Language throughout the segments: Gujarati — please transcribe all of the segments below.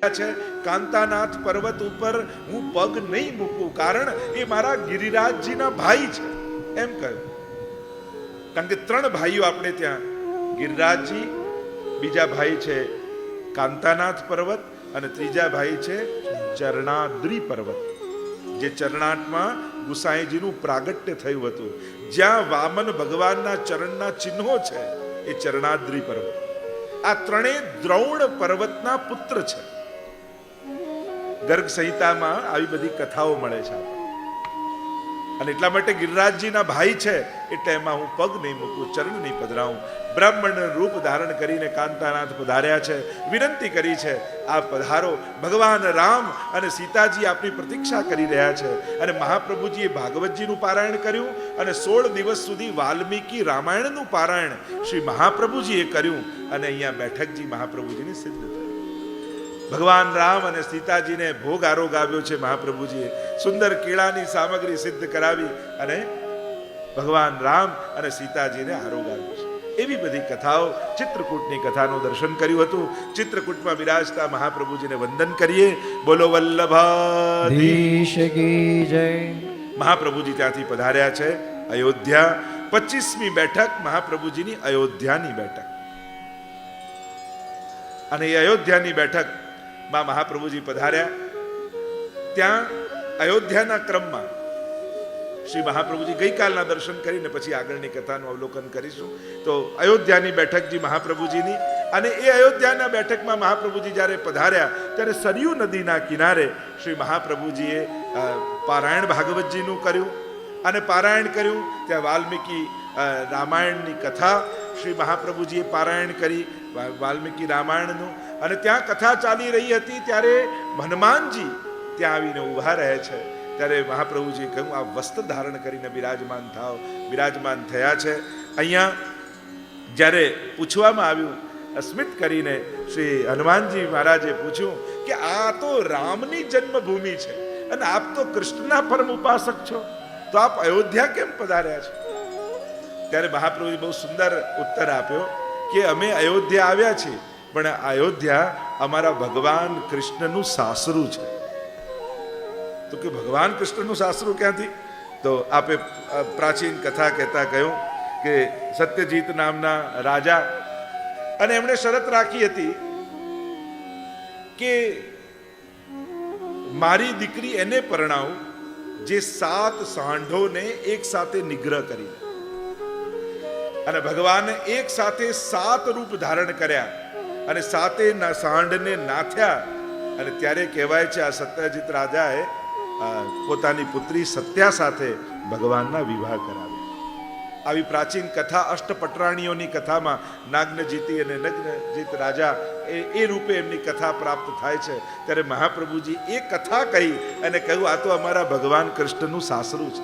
છે કાંતાનાથ પર્વત ઉપર હું પગ નહીં મૂકું, કારણ એ મારા ગિરિરાજજીના ભાઈ છે એમ કહ્યું. કારણ કે ત્રણ ભાઈઓ આપણે ત્યાં, ગિરિરાજજી, બીજા ભાઈ છે કાંતાનાથ પર્વત અને ત્રીજા ભાઈ છે ચરણાદ્રી પર્વત, જે ચરણાટમાં ગુસાઈજીનું પ્રાગટ્ય થયું હતું, જ્યાં વામન ભગવાનના ચરણના ચિહ્નો છે, એ ચરણાદ્રી પર્વત. આ ત્રણેય દ્રોણ પર્વતના પુત્ર છે. ગર્ગ સંહિતામાં આવી બધી કથાઓ મળે છે અને એટલા માટે ગિરિરાજજીના ભાઈ છે એટલે એમાં હું પગ નહીં મૂકું, ચરણ નહીં પધરાવું. બ્રાહ્મણ રૂપ ધારણ કરીને કાંતાનાથ પધાર્યા છે, વિનંતી કરી છે આ પધારો. ભગવાન રામ અને સીતાજી આપની પ્રતીક્ષા કરી રહ્યા છે. અને મહાપ્રભુજીએ ભાગવતજીનું પારાયણ કર્યું અને 16 દિવસ સુધી વાલ્મીકી રામાયણનું પારાયણ શ્રી મહાપ્રભુજીએ કર્યું. અને અહીંયા બેઠકજી મહાપ્રભુજીની સિદ્ધ થઈ. ભગવાન રામ અને સીતાજીને ભોગ આરોગ આવ્યો છે મહાપ્રભુજીએ. સુંદર કેળાની સામગ્રી સિદ્ધ કરાવી અને ભગવાન રામ અને સીતાજીને આરોગ આવ્યો છે. એવી બધી કથાઓ, ચિત્રકૂટની કથાનું દર્શન કર્યું હતું. ચિત્રકૂટમાં બિરાજતા મહાપ્રભુજીને વંદન કરીએ. બોલો વલ્લભાધીશ કી જય. મહાપ્રભુજી ત્યાંથી પધાર્યા છે અયોધ્યા. 25મી બેઠક મહાપ્રભુજીની અયોધ્યાની બેઠક. અને એ અયોધ્યાની બેઠક માં મહાપ્રભુજી પધાર્યા. ત્યાં અયોધ્યાના ક્રમમાં શ્રી મહાપ્રભુજી ગઈકાલના દર્શન કરીને પછી આગળની કથાનું અવલોકન કરીશું. તો અયોધ્યાની બેઠકજી મહાપ્રભુજીની, અને એ અયોધ્યાના બેઠકમાં મહાપ્રભુજી જ્યારે પધાર્યા ત્યારે સરયુ નદીના કિનારે શ્રી મહાપ્રભુજીએ પારાયણ ભાગવતજીનું કર્યું. અને પારાયણ કર્યું ત્યાં વાલ્મીકી રામાયણની કથા શ્રી મહાપ્રભુજીએ પારાયણ કરી, વાલ્મીકી રામાયણનું. અને ત્યાં કથા ચાલી રહી હતી ત્યારે હનુમાનજી ત્યાં આવીને ઊભા રહે છે. ત્યારે મહાપ્રભુજીએ કહ્યું આ વસ્ત્ર ધારણ કરીને બિરાજમાન થાવ. બિરાજમાન થયા છે. અહીંયા જ્યારે પૂછવામાં આવ્યું, સ્મિત કરીને શ્રી હનુમાનજી મહારાજે પૂછ્યું કે આ તો રામની જન્મભૂમિ છે અને આપ તો કૃષ્ણના પરમ ઉપાસક છો, તો આપ અયોધ્યા કેમ પધાર્યા છો? ત્યારે મહાપ્રભુજી બહુ સુંદર ઉત્તર આપ્યો કે અમે અયોધ્યા આવ્યા છીએ, પણ અયોધ્યા અમારા ભગવાન કૃષ્ણનું સાસરું છે. તો કે ભગવાન કૃષ્ણનું સાસરું ક્યાંથી? તો આપે પ્રાચીન કથા કહેતા કહ્યું કે સત્યજીત નામના રાજા, અને એમણે શરત રાખી હતી કે મારી દીકરી એને પરણાવું જે 7 સાંઢોને એક સાથે નિગ્રહ કરી. અને ભગવાને એક સાથે 7 રૂપ ધારણ કર્યા અને 7 સાંઢને નાથ્યા. અને ત્યારે કહેવાય છે આ સત્યજીત રાજાએ પોતાની પુત્રી સત્યા સાથે ભગવાનના વિવાહ કરાવ્યા. આવી પ્રાચીન કથા અષ્ટપટરાણીઓની કથામાં નાગ્નજીતી અને નગ્નજીત રાજા એ રૂપે એમની કથા પ્રાપ્ત થાય છે. ત્યારે મહાપ્રભુજી એ કથા કહી અને કહ્યું આ તો અમારા ભગવાન કૃષ્ણનું સાસરું છે.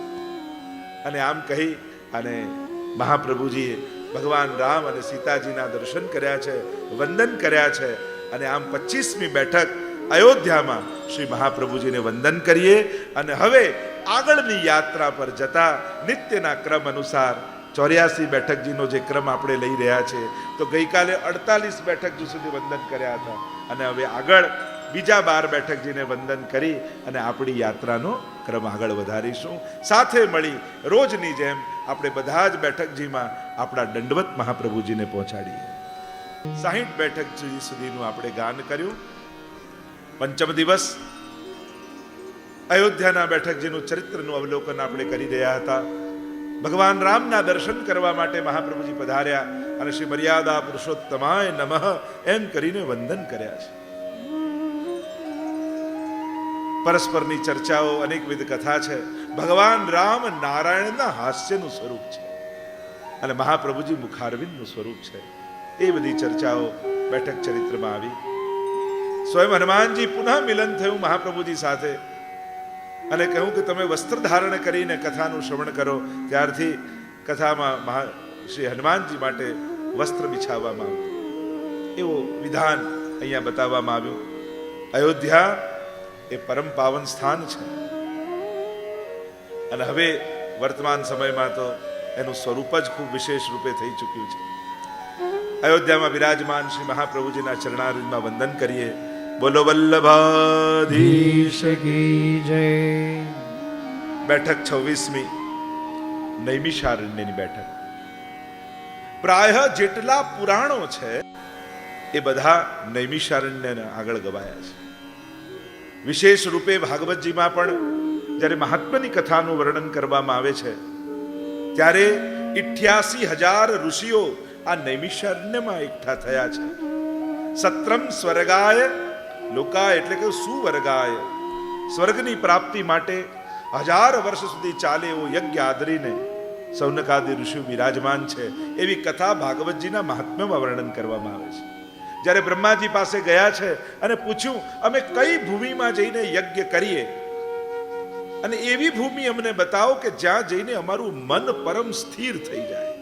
અને આમ કહી અને મહાપ્રભુજીએ ભગવાન રામ અને સીતાજીના દર્શન કર્યા છે, વંદન કર્યા છે. અને આમ 25મી બેઠક અયોધ્યામાં શ્રી મહાપ્રભુજીને વંદન કરીએ. અને હવે આગળની યાત્રા પર જતા નિત્યના ક્રમ અનુસાર 84 બેઠકજીનો જે ક્રમ આપણે લઈ રહ્યા છે, તો ગઈકાલે 48 બેઠક સુધી વંદન કર્યા હતા. અને હવે આગળ બીજા 12 બેઠકજીને વંદન કરી અને આપણી યાત્રાનો ક્રમ આગળ વધારીશું. સાથે મળી રોજની જેમ આપણે બધા જ બેઠકજીમાં આપણા દંડવત મહાપ્રભુજીને પહોંચાડીએ. 60 બેઠક સુધીનું આપણે ગાન કર્યું. પંચમ દિવસ અયોધ્યાના બેઠકજીનું ચરિત્રનું અવલોકન આપણે કરી રહ્યા હતા. ભગવાન રામના દર્શન કરવા માટે મહાપ્રભુજી પધાર્યા અને શ્રી મર્યાદા પુરુષોત્તમાય નમઃ એમ કરીને વંદન કર્યા છે. પરસ્પરની ચર્ચાઓ, અનેકવિધ કથા છે. ભગવાન રામ નારાયણના હાસ્યનું સ્વરૂપ છે અને મહાપ્રભુજી મુખારવિંદનું સ્વરૂપ છે. એ બધી ચર્ચાઓ બેઠક ચરિત્રમાં આવી. સ્વયં હનુમાનજી પુનઃ મિલન થયું મહાપ્રભુજી સાથે અને કહ્યું કે તમે વસ્ત્ર ધારણ કરીને કથાનું શ્રવણ કરો. ત્યારથી કથામાં શ્રી હનુમાનજી માટે વસ્ત્ર બિછાવવામાં આવ્યું. એવો વિધાન અહીંયા બતાવવામાં આવ્યું. અયોધ્યા એ પરમ પાવન સ્થાન છે અને હવે વર્તમાન સમયમાં તો એનું સ્વરૂપ જ ખૂબ વિશેષ રૂપે થઈ ચૂક્યું છે. અયોધ્યામાં બિરાજમાન શ્રી મહાપ્રભુજીના ચરણારવિંદમાં વંદન કરીએ બોલો વલ્લભાધીશ કી જય. બેઠક 26મી નૈમિષારણ્યની બેઠક. પ્રાય જેટલા પુરાણો છે એ બધા નૈમિષારણ્યના આગળ ગવાયા છે. વિશેષ રૂપે ભાગવતજીમાં પણ જ્યારે મહાત્માની કથાનું વર્ણન કરવામાં આવે છે ત્યારે 88,000 ઋષિઓ આ નૈમિષારણ્યમાં એકઠા થયા છે. સત્રમ સ્વર્ગાય લોકાય એટલે કે સુવર્ગાય, સ્વર્ગની પ્રાપ્તિ માટે 1000 વર્ષ સુધી ચાલે એવો યજ્ઞ આદરીને સૌનકાદિ ઋષિ બિરાજમાન છે. એવી કથા ભાગવતજીના મહાત્મ્યમાં વર્ણન કરવામાં આવે છે. જ્યારે બ્રહ્માજી પાસે ગયા છે અને પૂછ્યું અમે કઈ ભૂમિમાં જઈને યજ્ઞ કરીએ અને એવી ભૂમિ અમને બતાવો કે જ્યાં જઈને અમારું મન પરમ સ્થિર થઈ જાય,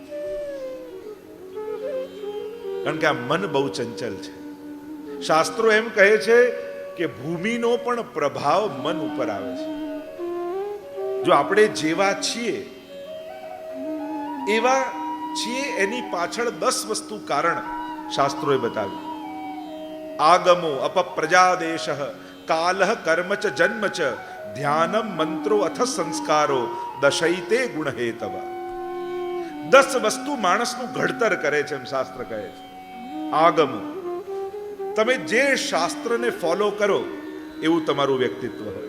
કારણ કે આ મન બહુ ચંચલ છે. શાસ્ત્રો એમ કહે છે કે ભૂમિનો પણ પ્રભાવ મન ઉપર આવે છે. જો આપણે જેવા છીએ એવા છીએ એની પાછળ 10 વસ્તુ કારણ શાસ્ત્રોએ બતાવ્યું. આગમો અપપ્રજાદેશ કાલઃ કર્મ ચ જન્મ ચ ધ્યાનમ મંત્રો અથ સંસ્કારો દશૈતે ગુણહેતવ. 10 વસ્તુ માણસનું ઘડતર કરે છે એમ શાસ્ત્ર કહે છે. આગમો, તમે જે શાસ્ત્રને ફોલો કરો એવું તમારું વ્યક્તિત્વ હોય.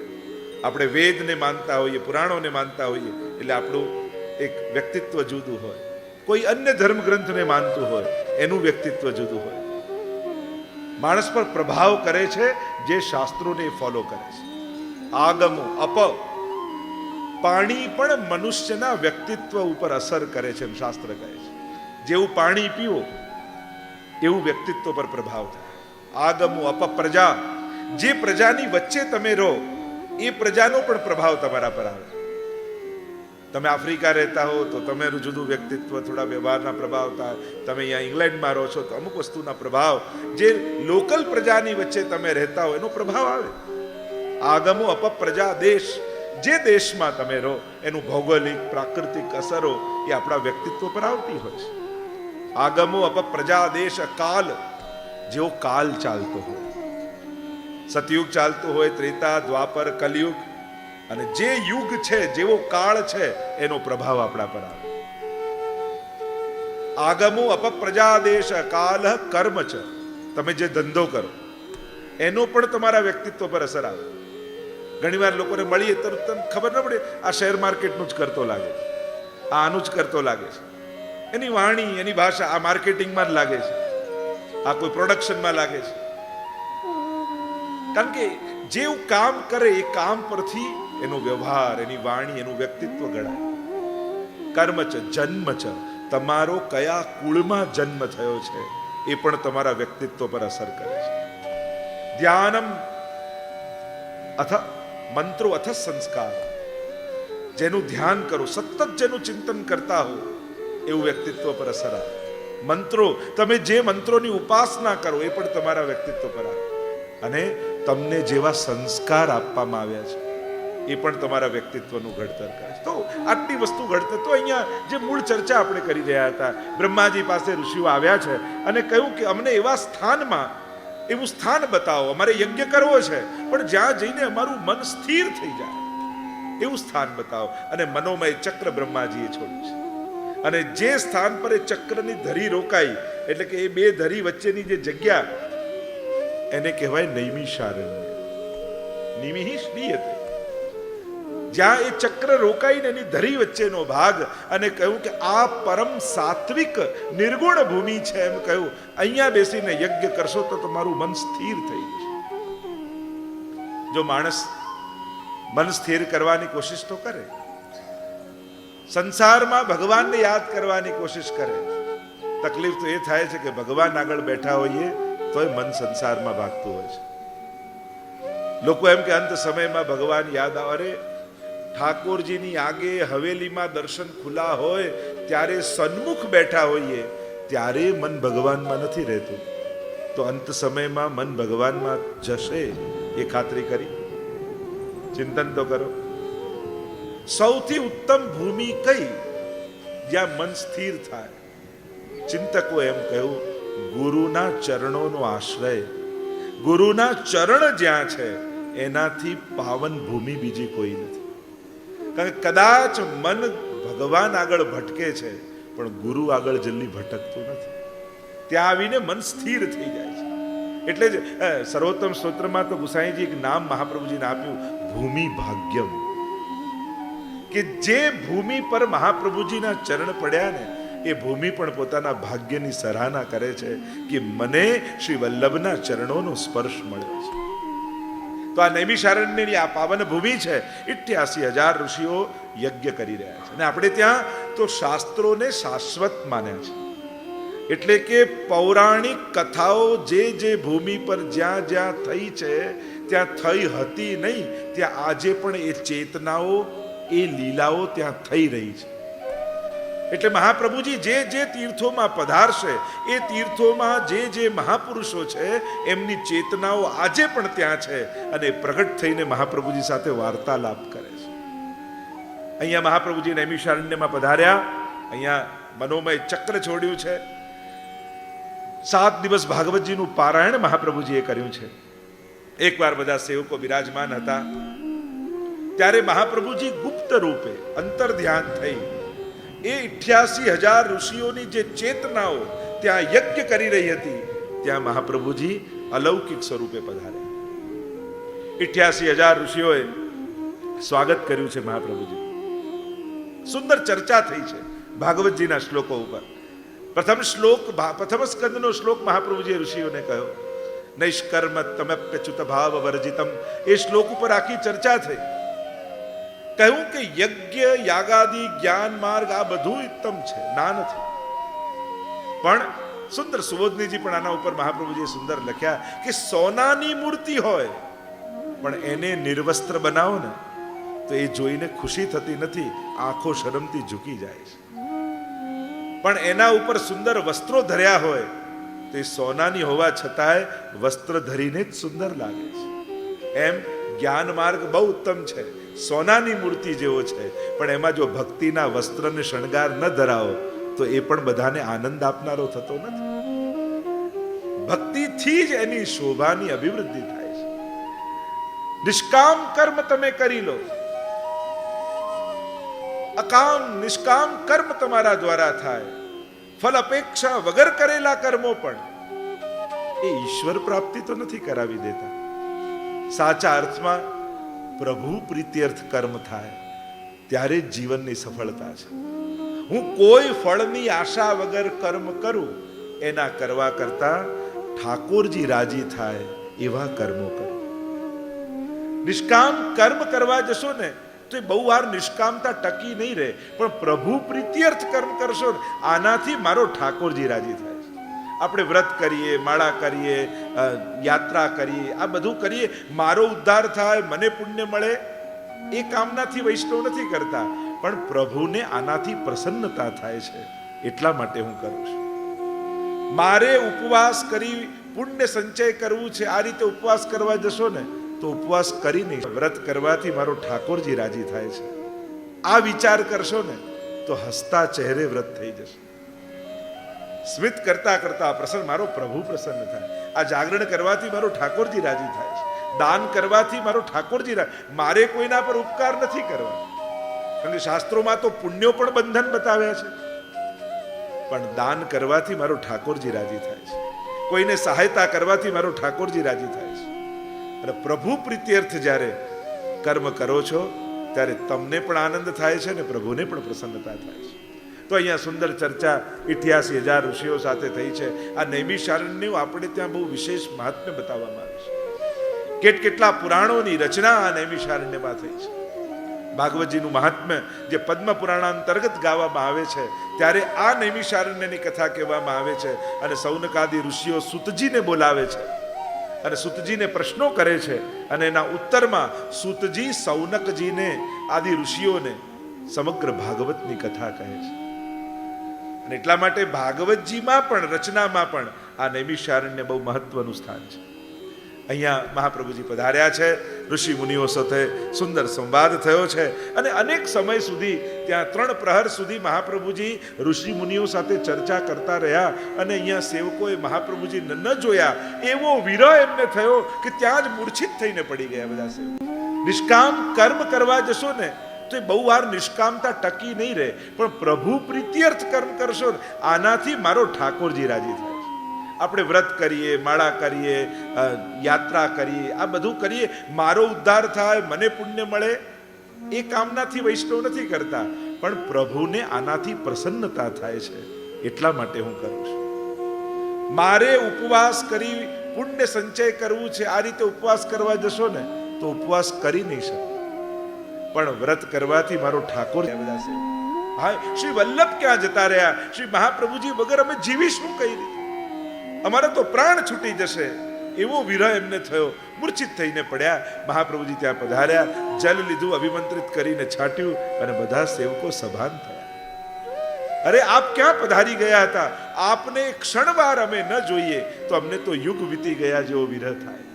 આપણે વેદને માનતા હોઈએ, પુરાણોને માનતા હોઈએ એટલે આપણું એક વ્યક્તિત્વ જુદું હોય. કોઈ અન્ય ધર્મ ગ્રંથને માનતું હોય એનું વ્યક્તિત્વ જુદું હોય. માણસ પર પ્રભાવ કરે છે જે શાસ્ત્રોને ફોલો કરે છે. આગમો અપ, પાણી પણ મનુષ્યના વ્યક્તિત્વ ઉપર અસર કરે છે એમ શાસ્ત્ર કહે છે. જેવું પાણી પીવો એવું વ્યક્તિત્વ પર પ્રભાવ થાય. આગમો અપ પ્રજા, જે પ્રજાની વચ્ચે તમે રહો એ પ્રજાનો પણ પ્રભાવ તમારા પર આવે. તમે આફ્રિકા રહેતા હો તો તમારું જુદું વ્યક્તિત્વ, થોડા વ્યવહારના પ્રભાવ થાય. તમે અહીંયા ઇંગ્લેન્ડમાં રહો છો તો અમુક વસ્તુના પ્રભાવ, જે લોકલ પ્રજાની વચ્ચે તમે રહેતા હો એનો પ્રભાવ આવે. આગમો અપ પ્રજા દેશ, જે દેશમાં તમે રહો એનું ભૌગોલિક પ્રાકૃતિક અસરો એ આપણા વ્યક્તિત્વ પર આવતી હોય છે. આગમો અપ પ્રજા દેશ કાલ, જેવો કાલ ચાલતો હોય, સતયુગ ચાલતો હોય, ત્રેતા દ્વાપર કલયુગ, અને જે યુગ છે જેવો કાળ છે એનો પ્રભાવ આપણા પર આવે. આગમો અપ પ્રજા દેશ કાલ કર્મ ચ, તમે જે ધંધો કરો એનો પણ તમારા વ્યક્તિત્વ પર અસર આવે. ઘણીવાર લોકોને મળીએ તો ખબર ન પડે આ શેર માર્કેટનું જ કરતો લાગે છે, આનું જ કરતો લાગે છે. એની વાણી, એની ભાષા આ માર્કેટિંગમાં જ લાગે છે, આ કોઈ પ્રોડક્શનમાં લાગે છે. કારણ કે જેવું કામ કરે એ કામ પરથી એનો વ્યવહાર, એની વાણી, એનું વ્યક્તિત્વ ગણાય. કર્મ ચ જન્મ ચ, તમારો કયા કુળમાં જન્મ થયો છે એ પણ તમારા વ્યક્તિત્વ પર અસર કરે છે. ધ્યાનમ અથ મંત્રો અથ સંસ્કાર, જેનું ધ્યાન કરો, સતત જેનું ચિંતન કરતા હો એવું વ્યક્તિત્વ પર અસર આવે. મંત્રો, તમે જે મંત્રોની ઉપાસના કરો એ પણ તમારા વ્યક્તિત્વ પર આવે. અને તમને જેવા સંસ્કાર આપવામાં આવ્યા છે એ પણ તમારા વ્યક્તિત્વનું ઘડતર કરે છે. તો આટલી વસ્તુ ઘડતર, તો અહીંયા જે મૂળ ચર્ચા આપણે કરી રહ્યા હતા, બ્રહ્માજી પાસે ઋષિઓ આવ્યા છે અને કહ્યું કે અમને એવા સ્થાનમાં, એવું સ્થાન બતાવો, અમારે યજ્ઞ કરવો છે પણ જ્યાં જઈને અમારું મન સ્થિર થઈ જાય એવું સ્થાન બતાવો. અને મનોમય ચક્ર બ્રહ્માજીએ છોડ્યું છે. અને જે સ્થાન પર એ ચક્રની ધરી રોકાઈ, એટલે કે એ બે ધરી વચ્ચેની જે જગ્યા, એને કહેવાય નૈમિષારણ્ય. નિમિહિ શ્રીયતે, જ્યાં એ ચક્ર રોકાઈને એની ધરી વચ્ચેનો ભાગ, અને કહ્યું કે આ પરમ સાત્વિક નિર્ગુણ ભૂમિ છે. એમ કહ્યું અહીંયા બેસીને યજ્ઞ કરશો તો તમારું મન સ્થિર થઈ જશે. જો માણસ મન સ્થિર કરવાની કોશિશ તો કરે, સંસારમાં ભગવાનને યાદ કરવાની કોશિશ કરે, તકલીફ તો એ થાય છે કે ભગવાન આગળ બેઠા હોઈએ તોય મન સંસારમાં ભાગતું હોય છે. લોકો એમ કે અંત સમયમાં ભગવાન યાદ આવે. અરે ઠાકોરજીની આગે હવેલીમાં દર્શન ખુલ્લા હોય ત્યારે સન્મુખ બેઠા હોઈએ ત્યારે મન ભગવાનમાં નથી રહેતું, તો અંત સમયમાં મન ભગવાનમાં જશે એ ખાતરી કરી. ચિંતન તો કરો. સૌથી ઉત્તમ ભૂમિ કઈ? જ્યાં મન સ્થિર થાય. ચિંતકો એમ કહ્યું ગુરુના ચરણોનો આશ્રય, ગુરુના ચરણ જ્યાં છે એનાથી પાવન ભૂમિ બીજી કોઈ નથી. કારણ કે કદાચ મન ભગવાન આગળ ભટકે છે, પણ ગુરુ આગળ જલ્દી ભટકતું નથી. ત્યાં આવીને મન સ્થિર થઈ જાય છે. એટલે જ સર્વોત્તમ સ્તોત્રમાં તો ગુસાઈજી એક નામ મહાપ્રભુજીને આપ્યું, ભૂમિ ભાગ્યમ. કે જે ભૂમિ પર મહાપ્રભુજીના ચરણ પડ્યા ને એ ભૂમિ પણ પોતાના ભાગ્યની સરાહના કરે છે કે મને શ્રી વલ્લભના ચરણોનો સ્પર્શ મળ્યો છે. તો આ નૈમિષારણ્યની આ પાવન ભૂમિ છે. 88,000 ઋષિઓ યજ્ઞ કરી રહ્યા છે. અને આપણે ત્યાં તો શાસ્ત્રોને શાશ્વત માન્યા છે. એટલે કે પૌરાણિક કથાઓ જે ભૂમિ પર જ્યાં જ્યાં થઈ છે ત્યાં થઈ હતી નહીં, ત્યાં આજે પણ એ ચેતનાઓ, એ લીલાઓ ત્યાં થઈ રહી છે. એટલે મહાપ્રભુજી જે તીર્થોમાં પધારશે એ તીર્થોમાં જે મહાપુરુષો છે એમની ચેતનાઓ આજે પણ ત્યાં છે અને પ્રગટ થઈને મહાપ્રભુજી સાથે વાર્તાલાપ કરે છે. અહીંયા મહાપ્રભુજી નૈમિષારણ્યમાં પધાર્યા, અહીંયા મનોમય ચક્ર છોડ્યું છે. 7 દિવસ ભાગવતજીનું પારાયણ મહાપ્રભુજીએ કર્યું છે. એકવાર બધા સેવકો બિરાજમાન હતા ત્યારે મહાપ્રભુજી ગુપ્ત રૂપે અંતર ધ્યાન થઈ એ 88,000 ઋષિઓની જે ચેતનાઓ ત્યાં યજ્ઞ કરી રહી હતી ત્યાં મહાપ્રભુજી અલૌકિક સ્વરૂપે પધાર્યા. 88,000 ઋષિઓએ સ્વાગત કર્યું છે મહાપ્રભુજી. સુંદર ચર્ચા થઈ છે ભાગવતજીના શ્લોકો ઉપર. પ્રથમ સ્કંદનો શ્લોક મહાપ્રભુજીએ ઋષિઓને કહ્યો, નૈષ્કર્મ તમપ્યચ્યુત ભાવ વર્જિતમ. એ શ્લોક ઉપર આખી ચર્ચા થઈ. કહ્યું કે યજ્ઞ, યાગાદિ, જ્ઞાન માર્ગ આ બધું ઉત્તમ છે, ના નથી. પણ સુંદર સુબોધનીજી પણ આના ઉપર મહાપ્રભુજીએ સુંદર લખ્યા કે સોનાની મૂર્તિ હોય પણ એને નિર્વસ્ત્ર બનાવો ને તો એ જોઈને ખુશી થતી નથી, આંખો શરમથી ઝૂકી જાય છે. પણ એના ઉપર સુંદર વસ્ત્રો ધર્યા હોય તો એ સોનાની હોવા છતાંય વસ્ત્ર ધરીને જ સુંદર લાગે છે. એમ જ્ઞાન માર્ગ બહુ ઉત્તમ છે, સોનાની મૂર્તિ જેવો છે, પણ એમાં જો ભક્તિના વસ્ત્રને શણગાર ન ધરાવો તો એ પણ બધાને આનંદ આપનારો થતો નથી. ભક્તિથી જ એની શોભાની અભિવૃદ્ધિ થાય છે. નિષ્કામ કર્મ તમે કરી લો, અકામ નિષ્કામ કર્મ તમારા દ્વારા થાય, ફલ અપેક્ષા વગર કરેલા કર્મો પણ એ ઈશ્વર પ્રાપ્તિ તો નથી કરાવી દેતા. સાચા અર્થમાં પ્રભુ પ્રીત્યર્થ કર્મ થાય ત્યારે જ જીવનની સફળતા છે. હું કોઈ ફળની આશા વગર કર્મ કરું એના કરવા કરતા ઠાકોરજી રાજી થાય એવા કર્મો કરો. નિષ્કામ કર્મ કરવા જશો ને તો એ બહુ વાર નિષ્કામતા ટકી નહીં રહે, પણ પ્રભુ પ્રીત્યર્થ કર્મ કરશો ને આનાથી મારો ઠાકોરજી રાજી થાય છે. આપણે વ્રત કરીએ, માળા કરીએ, યાત્રા કરીએ, આ બધું કરીએ, મારો ઉદ્ધાર થાય, મને પુણ્ય મળે, એ કામનાથી વૈષ્ણવ નથી કરતા, પણ પ્રભુને આનાથી પ્રસન્નતા થાય છે એટલા માટે હું કરું છું. મારે ઉપવાસ કરી પુણ્ય સંચય કરવું છે, આ રીતે ઉપવાસ કરવા જશો ને તો ઉપવાસ કરી નહીં, વ્રત કરવાથી મારો ઠાકોરજી રાજી થાય છે, આ વિચાર કરશો ને તો હસતા ચહેરે વ્રત થઈ જશે. સ્મિત કરતા કરતા પ્રસન્ન મારો પ્રભુ પ્રસન્ન થાય. આ જાગરણ કરવાથી મારો ઠાકોરજી રાજી થાય છે. દાન કરવાથી મારો ઠાકોરજી મારે કોઈના પર ઉપકાર નથી કરવા, કારણ કે શાસ્ત્રોમાં તો પુણ્યો પણ બંધન બતાવ્યા છે, પણ દાન કરવાથી મારો ઠાકોરજી રાજી થાય છે. કોઈને સહાયતા કરવાથી મારો ઠાકોરજી રાજી થાય છે. અને પ્રભુ પ્રીત્યર્થ જ્યારે કર્મ કરો છો ત્યારે તમને પણ આનંદ થાય છે ને પ્રભુને પણ પ્રસન્નતા થાય છે. તો અહીંયા સુંદર ચર્ચા 88,000 ઋષિઓ સાથે થઈ છે. આ નૈમિષારણ્યનું આપણે ત્યાં બહુ વિશેષ મહાત્મ્ય બતાવવામાં આવે છે. કેટલા પુરાણોની રચના આ નૈમિષારણ્યમાં થઈ છે. ભાગવતજીનું મહાત્મ્ય જે પદ્મ પુરાણ અંતર્ગત ગાવામાં આવે છે ત્યારે આ નૈમિષારણ્યની કથા કહેવામાં આવે છે. અને સૌનકાદિ ઋષિઓ સૂતજીને બોલાવે છે અને સૂતજીને પ્રશ્નો કરે છે, અને એના ઉત્તરમાં સૂતજી સૌનકજીને આદિ ઋષિઓને સમગ્ર ભાગવતની કથા કહે છે. અને એટલા માટે ભાગવતજીમાં પણ રચનામાં પણ આ નૈમિષારણ્ય બહુ મહત્વનું સ્થાન છે. અહીંયા મહાપ્રભુજી પધાર્યા છે, ઋષિ મુનિઓ સાથે સુંદર સંવાદ થયો છે અને અનેક સમય સુધી ત્યાં 3 પ્રહર સુધી મહાપ્રભુજી ઋષિ મુનિઓ સાથે ચર્ચા કરતા રહ્યા અને અહીંયા સેવકોએ મહાપ્રભુજીને ન જોયા એવો વિરહ એમને થયો કે ત્યાં જ મૂર્છિત થઈને પડી ગયા બધા સેવકો. નિષ્કામ કર્મ કરવા જશો ને તો બહુ વાર નિષ્કામતા ટકી નહીં રહે, પણ પ્રભુ પ્રીત્યર્થ કર્મ કરશો ને આનાથી મારો ઠાકોરજી રાજી થાય. આપણે વ્રત કરીએ, માળા કરીએ, યાત્રા કરીએ, આ બધું કરીએ, મારો ઉદ્ધાર થાય, મને પુણ્ય મળે, એ કામનાથી વૈષ્ણવ નથી કરતા, પણ પ્રભુને આનાથી પ્રસન્નતા થાય છે એટલા માટે હું કરું છું. મારે ઉપવાસ કરી પુણ્ય સંચય કરવું છે, આ રીતે ઉપવાસ કરવા જશો ને તો ઉપવાસ કરી નહીં શકો, પણ વ્રત કરવાથી મારો ઠાકોર બધા છે. હા, શ્રી વલ્લભ ક્યાં જતા રહ્યા? શ્રી મહાપ્રભુજી વગર અમે જીવીશું કઈ રીતે? અમારા તો પ્રાણ છૂટી જશે એવો વિરહ એમને થયો. મૂર્છિત થઈને પડ્યા. મહાપ્રભુજી ત્યાં પધાર્યા, જલ લીધું, અભિમંત્રિત કરીને છાટ્યું અને બધા સેવકો સભાન થયા. અરે આપ ક્યાં પધારી ગયા હતા? આપને ક્ષણવાર અમે ન જોઈએ તો અમને તો યુગ વીતી ગયા જેવો વિરહ થાય.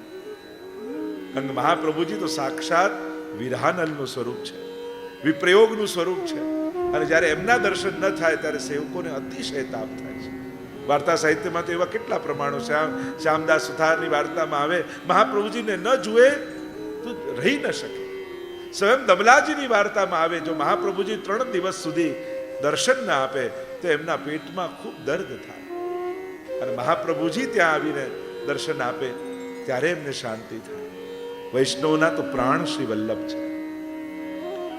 કારણ મહાપ્રભુજી તો સાક્ષાત વિરહાનલનું સ્વરૂપ છે, વિપ્રયોગનું સ્વરૂપ છે, અને જ્યારે એમના દર્શન ન થાય ત્યારે સેવકોને અતિશય તાપ થાય છે. વાર્તા સાહિત્યમાં તો એવા કેટલા પ્રમાણો છે. શ્યામદાસ સુથારની વાર્તામાં આવે, મહાપ્રભુજીને ન જુએ તો રહી ન શકે. સ્વયં દમલાજીની વાર્તામાં આવે, જો મહાપ્રભુજી 3 દિવસ સુધી દર્શન ના આપે તો એમના પેટમાં ખૂબ દર્દ થાય, અને મહાપ્રભુજી ત્યાં આવીને દર્શન આપે ત્યારે એમને શાંતિ થાય. વૈષ્ણવના તો પ્રાણ શ્રી વલ્લભ છે.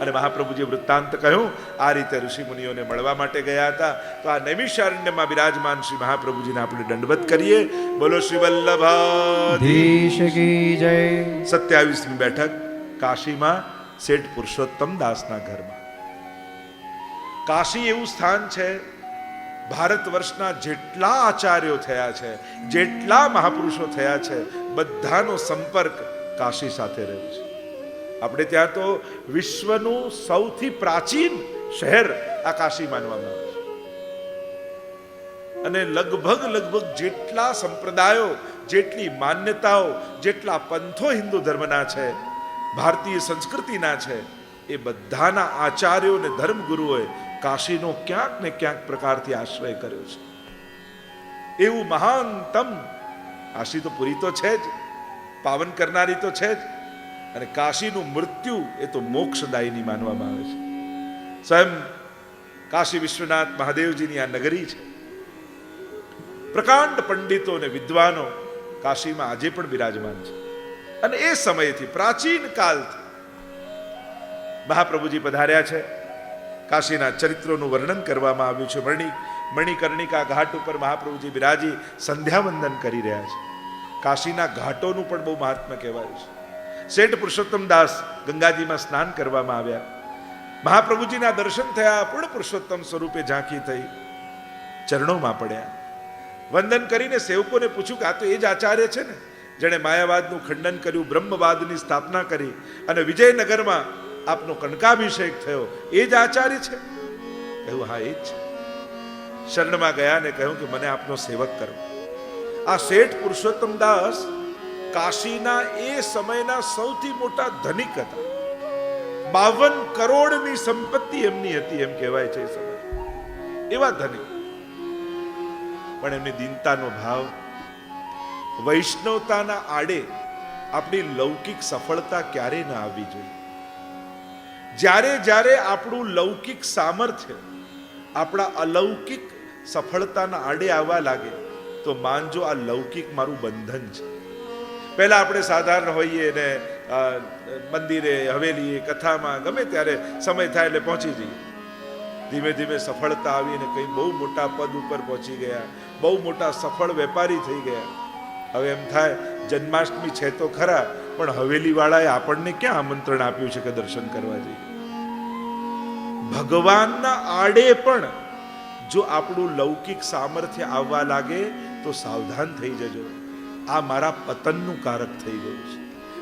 અને મહાપ્રભુજી વૃત્તાંત કહ્યું, આ રીતે ઋષિ મુનિઓને મળવા માટે ગયા હતા. તો આ નૈમિષારણ્યમાં બિરાજમાન શ્રી મહાપ્રભુજીને આપણે દંડવત કરીએ. બોલો શ્રી વલ્લભાધીશ કી જય. 27મી બેઠક કાશીમાં શેઠ પુરુષોત્તમ દાસના ઘરમાં. કાશી એવું સ્થાન છે, ભારત વર્ષના જેટલા આચાર્યો થયા છે, જેટલા મહાપુરુષો થયા છે, બધાનો સંપર્ક કાશી સાથે રહ્યો છે. આપણે ત્યાં તો વિશ્વનું સૌથી પ્રાચીન શહેર આ કાશી માનવામાં આવે છે. અને લગભગ જેટલા સંપ્રદાયો, જેટલી માન્યતાઓ, જેટલા પંથો હિન્દુ ધર્મના છે, ભારતીય સંસ્કૃતિના છે, એ બધાના આચાર્યો અને ધર્મગુરુઓએ કાશીનો ક્યાંક ને ક્યાંક પ્રકારથી આશ્રય કર્યો છે. એવું મહાનતમ કાશી તો પુરી તો છે જ, પાવન કરનારી તો છે જ, અને કાશીનું મૃત્યુ એ તો મોક્ષદાયીની માનવામાં આવે છે. સ્વયં કાશી વિશ્વનાથ મહાદેવજીની આ નગરી છે. પ્રકાંડ પંડિતો અને વિદ્વાનો કાશીમાં આજે પણ બિરાજમાન છે. અને એ સમયથી પ્રાચીન કાળથી મહાપ્રભુજી પધાર્યા છે. કાશીના ચરિત્રોનું વર્ણન કરવામાં આવ્યું છે. મણિકર્ણિકા ઘાટ ઉપર મહાપ્રભુજી બિરાજી સંધ્યાવંદન કરી રહ્યા છે. કાશીના ઘાટોનું પણ બહુ મહાત્મ્ય કહેવાયું છે. શેઠ પુરુષોત્તમ દાસ ગંગાજીમાં સ્નાન કરવામાં આવ્યા. મહાપ્રભુજીના દર્શન થયા. પૂર્ણ પુરુષોત્તમ સ્વરૂપે ઝાંખી થઈ, ચરણોમાં પડ્યા. વંદન કરીને સેવકોને પૂછ્યું કે આ તો એ જ આચાર્ય છે ને જેણે માયાવાદનું ખંડન કર્યું, બ્રહ્મવાદની સ્થાપના કરી અને વિજયનગરમાં આપનો કનકાભિષેક થયો, એ જ આચાર્ય છે? કહ્યું હા એ જ છે. શરણમાં ગયા ને કહ્યું કે મને આપનો સેવક કરો. આ શેઠ પુરુષોત્તમ દાસ કાશીના એ સમયના સૌથી મોટા ધનિક હતા. 52 કરોડની સંપત્તિ એમની હતી એમ કહેવાય છે. એ સમય એવા ધનિક, પણ એમની દીનતાનો ભાવ, વૈષ્ણવતાના આડે આપણી લૌકિક સફળતા ક્યારે ના આવવી જોઈએ. જ્યારે આપણું લૌકિક સામર્થ્ય આપણા અલૌકિક સફળતાના આડે આવવા લાગે તો માનજો આ લૌકિક મારું બંધન છે. પહેલા આપણે સાધારણ હોઈએ ને મંદિરે, હવેલીએ, કથામાં ગમે ત્યારે સમય થાય એટલે પહોંચી જઈએ. ધીમે ધીમે સફળતા આવીને કંઈ બહુ મોટા પદ ઉપર પહોંચી ગયા, બહુ મોટા સફળ વેપારી થઈ ગયા. હવે એમ થાય જન્માષ્ટમી છે તો ખરા, પણ હવેલી વાળાએ આપણને ક્યાં આમંત્રણ આપ્યું છે કે દર્શન કરવા જઈએ? ભગવાનના આડે પણ જો આપણું લૌકિક સામર્થ્ય આવવા લાગે તો સાવધાન થઈ જજો. આ મારા પતનનું કારક થઈ ગયું છે.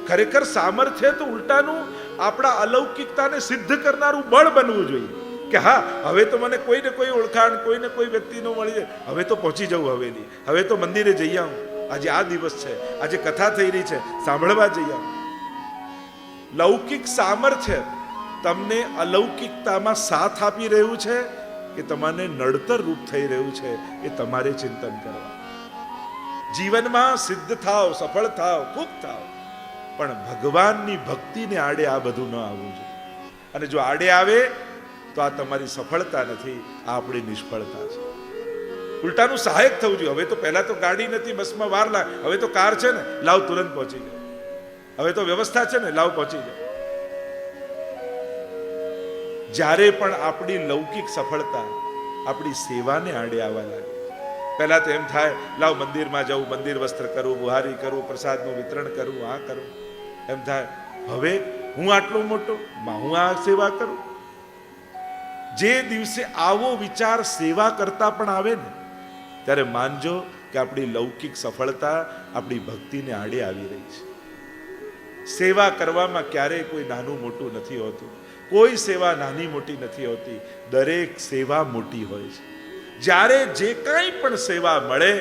ખરેખર સામર્થ્ય તો ઉલટાનું આપણા અલૌકિકતાને સિદ્ધ કરનારું બળ બનવું જોઈએ કે હા હવે તો મને કોઈ ને કોઈ ઓળખાણ, કોઈ ને કોઈ વ્યક્તિનો મળી જાય, હવે તો પહોંચી જવું હવેલી, હવે તો મંદિરે જઈ આવું. આજે આ દિવસ છે, આજે કથા થઈ રહી છે, સાંભળવા જઈ આવો. લૌકિક સામર્થ્ય તમને અલૌકિકતામાં સાથ આપી રહ્યું છે કે તમને નડતર રૂપ થઈ રહ્યું છે, એ તમારે ચિંતન કરવા. જીવનમાં સિદ્ધ થાવ, સફળ થાવ, ખૂબ થાવ, પણ ભગવાનની ભક્તિને આડે આ બધું ન આવવું જોઈએ. અને જો આડે આવે તો આ તમારી સફળતા નથી, આ આપણી નિષ્ફળતા છે. ઉલટાનું સહાયક થવું જોઈએ. હવે તો પહેલા તો ગાડી નથી, બસમાં વાર લાગે, હવે તો કાર છે ને, લાવ તુરંત પહોંચી જાય. હવે તો વ્યવસ્થા છે ને, લાવ પહોંચી જાય. જ્યારે પણ આપણી લૌકિક સફળતા આપણી સેવાને આડે આવવા લાગે, પહેલા તો એમ થાય લાવ મંદિરમાં જવું, મંદિર વસ્ત્ર કરવું, બુહારી કરવું, પ્રસાદનું વિતરણ કરવું, આ કરવું. એમ થાય હવે હું આટલો મોટો, હું આ સેવા કરું. જે દિવસે આવો વિચાર સેવા કરતા પણ આવે ને, ત્યારે માનજો કે આપણી લૌકિક સફળતા આપણી ભક્તિને આડે આવી રહી છે. સેવા કરવામાં ક્યારેય કોઈ નાનું મોટું નથી હોતું. કોઈ સેવા નાની મોટી નથી હોતી. દરેક સેવા મોટી હોય છે. જ્યારે જે કાંઈ પણ સેવા મળે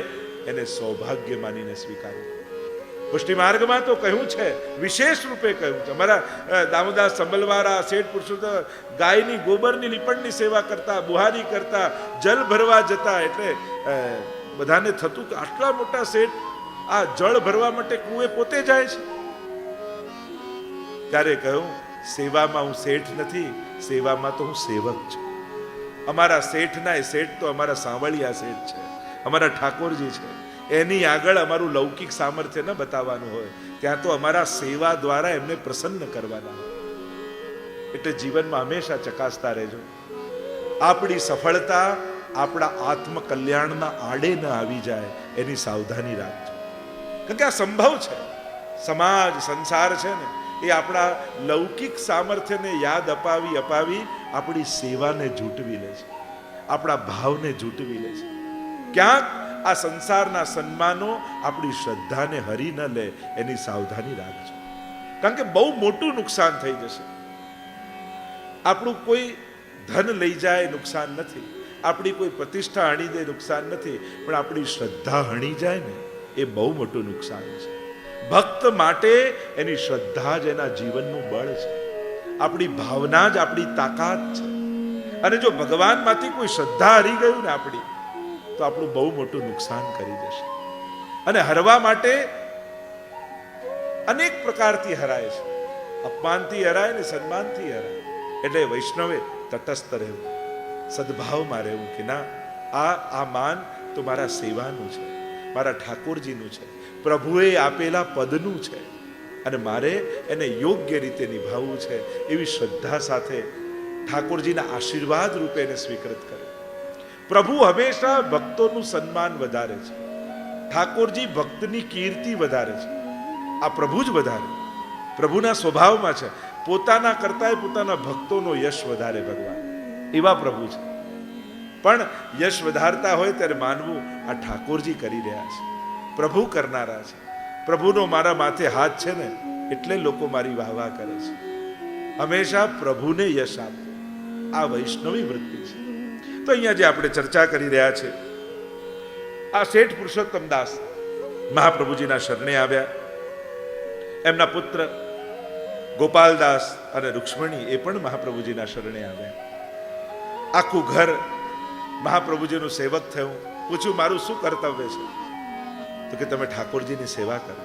એને સૌભાગ્ય માનીને સ્વીકારો. પુષ્ટિ માર્ગમાં તો કહ્યું છે, વિશેષ રૂપે કહ્યું છે. અમારા દામોદાસ સંબલવાળા શેઠ પુરુષોત્તમ ગાયની ગોબરની લીપણની સેવા કરતા, બુહારી કરતા, જલ ભરવા જતા. એટલે બધાને થતું કે આટલા મોટા શેઠ આ જળ ભરવા માટે કુએ પોતે જાય છે. ત્યારે કહ્યું, સેવામાં હું શેઠ નથી, સેવામાં તો હું સેવક છું. અમારા શેઠના એ શેઠ તો અમારા સાંવળિયા શેઠ છે, અમારા ઠાકોરજી છે. એની આગળ અમારું લૌકિક સામર્થ્ય ન બતાવવાનું હોય, ત્યાં તો અમારા સેવા દ્વારા એમને પ્રસન્ન કરવાના હોય. એટલે જીવનમાં હંમેશા ચકાસતા રહેજો. આપણી સફળતા આપણા આત્મકલ્યાણના આડે ન આવી જાય એની સાવધાની રાખજો. કારણ કે આ સંભવ છે. સમાજ, સંસાર છે ને, એ આપણા લૌકિક સામર્થ્યને યાદ અપાવી આપણી સેવાને ઝૂંટવી લે છે, આપણા ભાવને ઝૂંટવી લે છે. ક્યાંક આ સંસારના સન્માનો આપણી શ્રદ્ધાને હરી ન લે એની સાવધાની રાખજો. કારણ કે બહુ મોટું નુકસાન થઈ જશે. આપણું કોઈ ધન લઈ જાય નુકસાન નથી, આપણી કોઈ પ્રતિષ્ઠા હણી દે નુકસાન નથી, પણ આપણી શ્રદ્ધા હણી જાય ને એ બહુ મોટું નુકસાન છે. ભક્ત માટે એની શ્રદ્ધા જ એના જીવનનું બળ છે. આપણી ભાવના જ આપણી તાકાત છે. અને જો ભગવાનમાંથી કોઈ શ્રદ્ધા હરી ગયું ને આપણી, તો આપણું બહુ મોટું નુકસાન કરી જશે. અને હરવા માટે અનેક પ્રકારથી હરાય છે. અપમાનથી હરાય ને સન્માનથી હરાય. એટલે વૈષ્ણવે તટસ્થ રહેવું, સદભાવમાં રહેવું કે ના, આ માન તો મારા સેવાનું છે, મારા ઠાકોરજીનું છે, પ્રભુએ આપેલા પદનું છે, અને મારે એને યોગ્ય રીતે નિભાવવું છે. એવી શ્રદ્ધા સાથે ઠાકોરજીના આશીર્વાદ રૂપે એને સ્વીકૃત કરે. પ્રભુ હંમેશા ભક્તોનું સન્માન વધારે છે. ઠાકોરજી ભક્તની કીર્તિ વધારે છે. આ પ્રભુ જ વધારે, પ્રભુના સ્વભાવમાં છે. પોતાના કરતા પોતાના ભક્તોનો યશ વધારે ભગવાન, એવા પ્રભુ છે. પણ યશ વધારતા હોય ત્યારે માનવું આ ઠાકોરજી કરી રહ્યા છે, પ્રભુ કરનારા છે. પ્રભુનો મારા માથે હાથ છે ને એટલે લોકો મારી વાહવા કરે છે. હંમેશા પ્રભુને યશ આપવું, આ વૈષ્ણવી વૃત્તિ છે. તો અહીંયા જે આપણે ચર્ચા કરી રહ્યા છે, આ શેઠ પુરુષોત્તમ દાસ મહાપ્રભુજીના શરણે આવ્યા. એમના પુત્ર ગોપાલદાસ અને રૂક્ષ્મણી એ પણ મહાપ્રભુજીના શરણે આવ્યા. આખું ઘર મહાપ્રભુજીનું સેવક થયું. પૂછ્યું મારું શું કર્તવ્ય છે? તો કે તમે ઠાકોરજીની સેવા કરો.